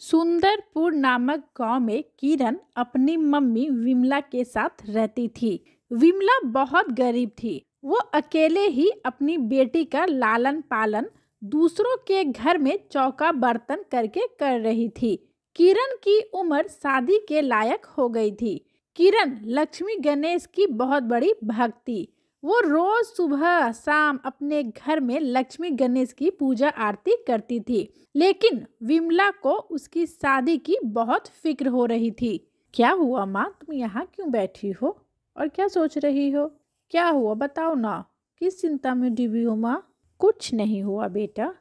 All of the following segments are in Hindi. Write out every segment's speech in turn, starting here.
सुंदरपुर नामक गांव में किरण अपनी मम्मी विमला के साथ रहती थी। विमला बहुत गरीब थी। वो अकेले ही अपनी बेटी का लालन पालन दूसरों के घर में चौका बर्तन करके कर रही थी। किरण की उम्र शादी के लायक हो गई थी। किरण लक्ष्मी गणेश की बहुत बड़ी भक्त थी। वो रोज सुबह शाम अपने घर में लक्ष्मी गणेश की पूजा आरती करती थी। लेकिन विमला को उसकी शादी की बहुत फिक्र हो रही थी। क्या हुआ माँ, तुम यहाँ क्यों बैठी हो और क्या सोच रही हो? क्या हुआ बताओ ना, किस चिंता में डूबी हो माँ? कुछ नहीं हुआ बेटा,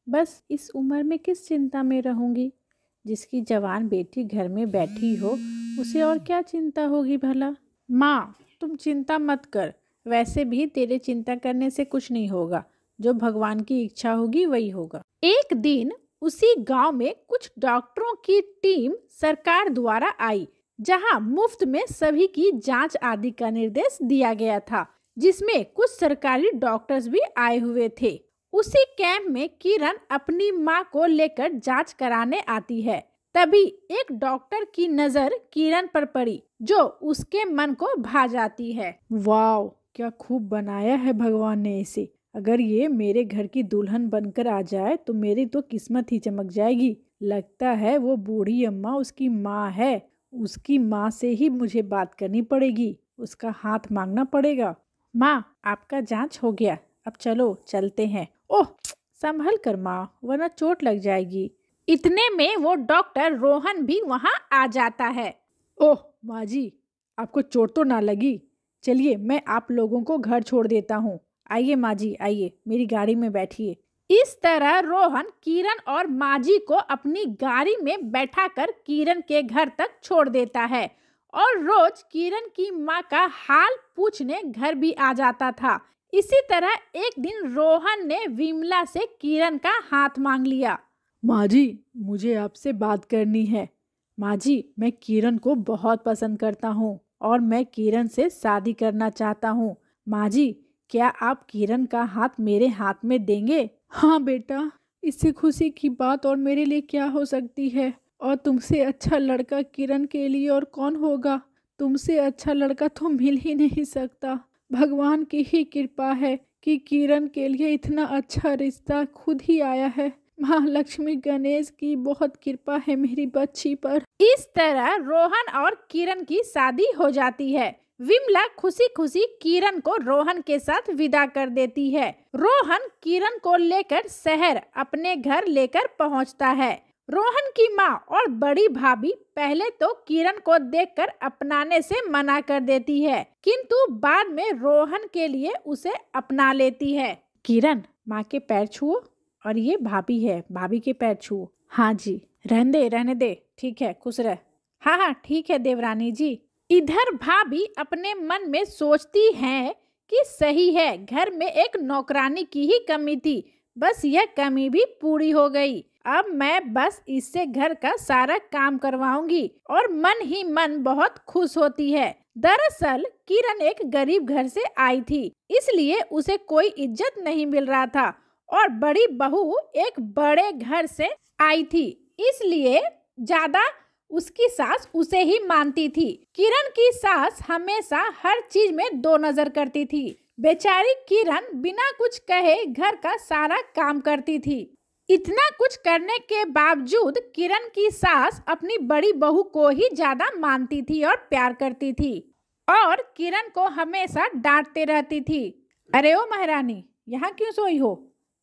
बस इस उम्र में किस चिंता में रहूंगी। जिसकी जवान बेटी घर में बैठी हो उसे और क्या चिंता होगी भला। माँ तुम चिंता मत कर, वैसे भी तेरे चिंता करने से कुछ नहीं होगा। जो भगवान की इच्छा होगी वही होगा। एक दिन उसी गांव में कुछ डॉक्टरों की टीम सरकार द्वारा आई, जहां मुफ्त में सभी की जांच आदि का निर्देश दिया गया था, जिसमें कुछ सरकारी डॉक्टर्स भी आए हुए थे। उसी कैंप में किरण अपनी मां को लेकर जांच कराने आती है। तभी एक डॉक्टर की नजर किरण पर पड़ी, जो उसके मन को भा जाती है। वाह, क्या खूब बनाया है भगवान ने इसे। अगर ये मेरे घर की दुल्हन बनकर आ जाए तो मेरी तो किस्मत ही चमक जाएगी। लगता है वो बूढ़ी अम्मा उसकी माँ है। उसकी माँ से ही मुझे बात करनी पड़ेगी, उसका हाथ मांगना पड़ेगा। माँ आपका जांच हो गया, अब चलो चलते हैं। ओह संभल कर माँ, वरना चोट लग जाएगी। इतने में वो डॉक्टर रोहन भी वहाँ आ जाता है। ओह माँ जी, आपको चोट तो ना लगी? चलिए मैं आप लोगों को घर छोड़ देता हूँ। आइए माँ जी, आइए मेरी गाड़ी में बैठिए। इस तरह रोहन किरण और माँ जी को अपनी गाड़ी में बैठाकर किरण के घर तक छोड़ देता है और रोज किरण की माँ का हाल पूछने घर भी आ जाता था। इसी तरह एक दिन रोहन ने विमला से किरण का हाथ मांग लिया। माँ जी मुझे आपसे बात करनी है। माँ जी मैं किरण को बहुत पसंद करता हूँ और मैं किरण से शादी करना चाहता हूँ। माँ जी क्या आप किरण का हाथ मेरे हाथ में देंगे? हाँ बेटा, इससे खुशी की बात और मेरे लिए क्या हो सकती है। और तुमसे अच्छा लड़का किरण के लिए और कौन होगा। तुमसे अच्छा लड़का तो मिल ही नहीं सकता। भगवान की ही कृपा है कि किरण के लिए इतना अच्छा रिश्ता खुद ही आया है। माँ लक्ष्मी गणेश की बहुत कृपा है मेरी बच्ची पर। इस तरह रोहन और किरण की शादी हो जाती है। विमला खुशी खुशी किरण को रोहन के साथ विदा कर देती है। रोहन किरण को लेकर शहर अपने घर लेकर पहुंचता है। रोहन की माँ और बड़ी भाभी पहले तो किरण को देखकर अपनाने से मना कर देती है, किंतु बाद में रोहन के लिए उसे अपना लेती है। किरण माँ के पैर छुओ, और ये भाभी है, भाभी के पैर छुओ। हाँ जी, रहने दे, ठीक है, खुश रह। हाँ हाँ ठीक है देवरानी जी। इधर भाभी अपने मन में सोचती है कि सही है, घर में एक नौकरानी की ही कमी थी, बस यह कमी भी पूरी हो गई। अब मैं बस इससे घर का सारा काम करवाऊंगी और मन ही मन बहुत खुश होती है। दरअसल किरण एक गरीब घर से आई थी, इसलिए उसे कोई इज्जत नहीं मिल रहा था और बड़ी बहू एक बड़े घर से आई थी, इसलिए ज्यादा उसकी सास उसे ही मानती थी। किरण की सास हमेशा हर चीज में दो नजर करती थी। बेचारी किरण बिना कुछ कहे घर का सारा काम करती थी। इतना कुछ करने के बावजूद किरण की सास अपनी बड़ी बहू को ही ज्यादा मानती थी और प्यार करती थी और किरण को हमेशा डांटते रहती थी। अरे ओ महारानी, यहाँ क्यों सोई हो?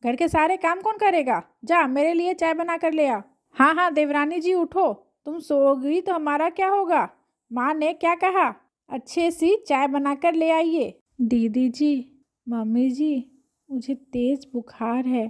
घर के सारे काम कौन करेगा? जा मेरे लिए चाय बना कर ले आ। हाँ हाँ देवरानी जी उठो, तुम सोओगी तो हमारा क्या होगा? माँ ने क्या कहा? अच्छे सी चाय बनाकर ले आइए। दीदी जी, मम्मी जी, मुझे तेज बुखार है,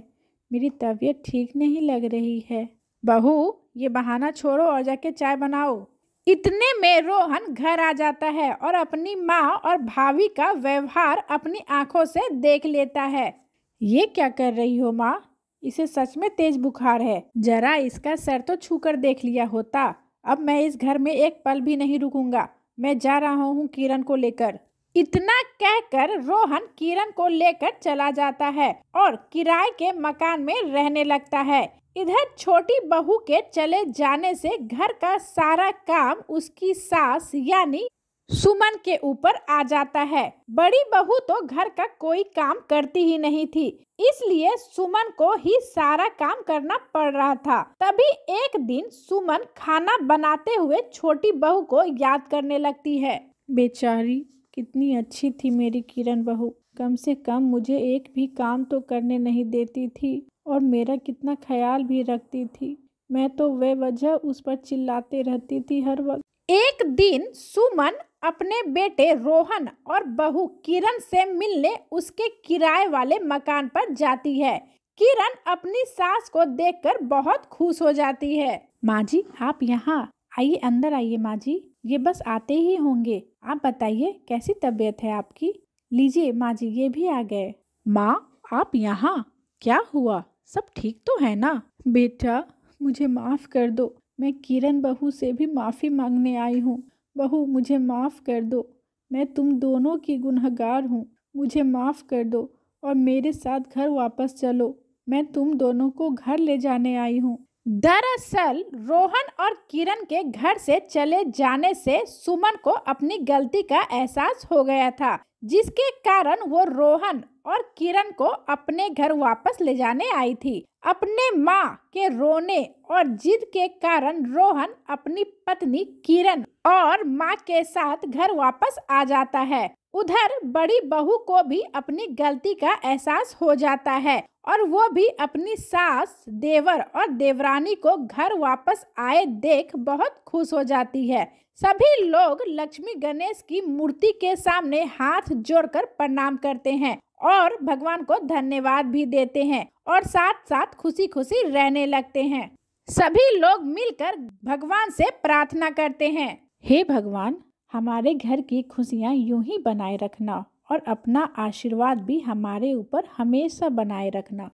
मेरी तबीयत ठीक नहीं लग रही है। बहू ये बहाना छोड़ो और जाके चाय बनाओ। इतने में रोहन घर आ जाता है और अपनी माँ और भाभी का व्यवहार अपनी आंखों से देख लेता है। ये क्या कर रही हो माँ? इसे सच में तेज बुखार है, जरा इसका सर तो छूकर देख लिया होता। अब मैं इस घर में एक पल भी नहीं रुकूंगा, मैं जा रहा हूँ किरण को लेकर। इतना कहकर रोहन किरण को लेकर चला जाता है और किराए के मकान में रहने लगता है। इधर छोटी बहू के चले जाने से घर का सारा काम उसकी सास यानी सुमन के ऊपर आ जाता है। बड़ी बहू तो घर का कोई काम करती ही नहीं थी, इसलिए सुमन को ही सारा काम करना पड़ रहा था। तभी एक दिन सुमन खाना बनाते हुए छोटी बहू को याद करने लगती है। बेचारी कितनी अच्छी थी मेरी किरण बहू, कम से कम मुझे एक भी काम तो करने नहीं देती थी और मेरा कितना ख्याल भी रखती थी। मैं तो बेवजह उस पर चिल्लाते रहती थी हर वक्त। एक दिन सुमन अपने बेटे रोहन और बहू किरण से मिलने उसके किराए वाले मकान पर जाती है। किरण अपनी सास को देखकर बहुत खुश हो जाती है। माँ जी आप यहाँ आइए, अंदर आइए माँ जी, ये बस आते ही होंगे। आप बताइए कैसी तबीयत है आपकी? लीजिए माँ जी ये भी आ गए। माँ आप यहाँ, क्या हुआ? सब ठीक तो है ना? बेटा मुझे माफ कर दो, मैं किरण बहू से भी माफी मांगने आई हूँ। बहू मुझे माफ कर दो, मैं तुम दोनों की गुनहगार हूँ, मुझे माफ कर दो और मेरे साथ घर वापस चलो, मैं तुम दोनों को घर ले जाने आई हूँ। दरअसल रोहन और किरण के घर से चले जाने से सुमन को अपनी गलती का एहसास हो गया था, जिसके कारण वो रोहन और किरण को अपने घर वापस ले जाने आई थी। अपने माँ के रोने और जिद के कारण रोहन अपनी पत्नी किरण और माँ के साथ घर वापस आ जाता है। उधर बड़ी बहू को भी अपनी गलती का एहसास हो जाता है और वो भी अपनी सास, देवर और देवरानी को घर वापस आए देख बहुत खुश हो जाती है। सभी लोग लक्ष्मी गणेश की मूर्ति के सामने हाथ जोड़कर प्रणाम करते हैं और भगवान को धन्यवाद भी देते हैं और साथ साथ खुशी खुशी रहने लगते हैं। सभी लोग मिलकर भगवान से प्रार्थना करते हैं, हे भगवान हमारे घर की खुशियाँ यूं ही बनाए रखना और अपना आशीर्वाद भी हमारे ऊपर हमेशा बनाए रखना।